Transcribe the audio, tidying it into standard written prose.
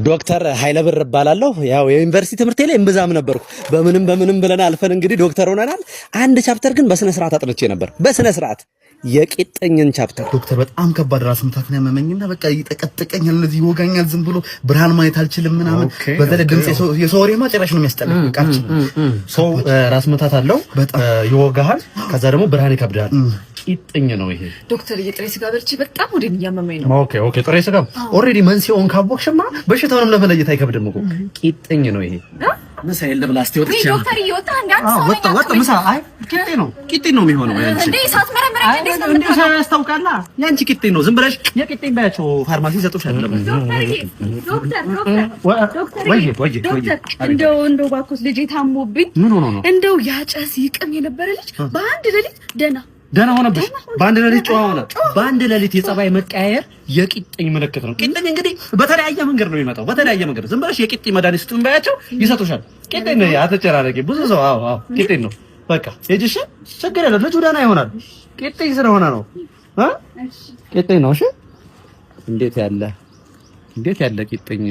ዶክተር ኃይለብር እባላለሁ። ያው የዩኒቨርሲቲ ትምህርቴ ላይ እምብዛም ነበርኩ። በምንም ብለን አልፈን እንግዲህ ዶክተር ሆነናል። አንድ ቻፕተር ግን በስነ ስርዓት አጥንቼ ነበር። በስነ ስርዓት የቂጥኝን ቻፕተር። ዶክተር በጣም ከባድ ራስ ምታት ነው ያመመኝና በቃ ይጠቀጥቀኛል፣ እንደዚህ ይወጋኛል። ዝም ብሎ ብርሃን ማየት አልችልም ምናምን። በተለይ ድምጽ የሰው ወሬ ማጨራሽ ነው የሚያስጠላኝ። ቃልች ሰው ራስ ምታት አለው ይወጋሃል፣ ከዛ ደግሞ ብርሃን ይከብዳል። ቂጥኝ ነው ይሄ። ዶክተር የጥሬ ስጋ በልቼ በጣም ወደኝ ያመመኝ ነው። ኦኬ ጥሬ ስጋ ኦሬዲ መንስኤውን ካወቅሽማ በሽታውንም ለመለየት አይከብድም እኮ። ቂጥኝ ነው ይሄ። ምሳ የለም ላስቲ ወጥቼ ዶክተር ይወጣ አንዳንድ ሰው ወጣ ምሳ አይ ቂጥኝ ነው የሚሆነው። ያንቺ እንዴ ሳትመረምራ እንዴ ያስታውቃላ። ያንቺ ቂጥኝ ነው። ዝም ብለሽ የቂጥኝ ባያቸው ፋርማሲ ይሰጡሻል። ዶክተር እንደው ባኮስ ልጄ ታሞብኝ እንደው ያጨስ ይቅም የነበረ ልጅ በአንድ ሌሊት ደህና ሆነብሽ። በአንድ ሌሊት ጨዋ ሆነ። በአንድ ሌሊት የጸባይ መቀያየር የቂጥኝ ምልክት ነው። ቂጥኝ እንግዲህ በተለያየ መንገድ ነው የሚመጣው። በተለያየ መንገድ ዝም ብለሽ የቂጥኝ መድኃኒት ስጡኝ ባያቸው ይሰጡሻል። ቂጥኝ ነው። አትጨራረቂ። ብዙ ሰው አዎ ቂጥኝ ነው በቃ ሂጂሽ፣ ችግር የለም ልጁ ደህና ይሆናል። ቂጥኝ ስለሆነ ነው ቂጥኝ ነው። እሺ እንዴት ያለ ቂጥኝ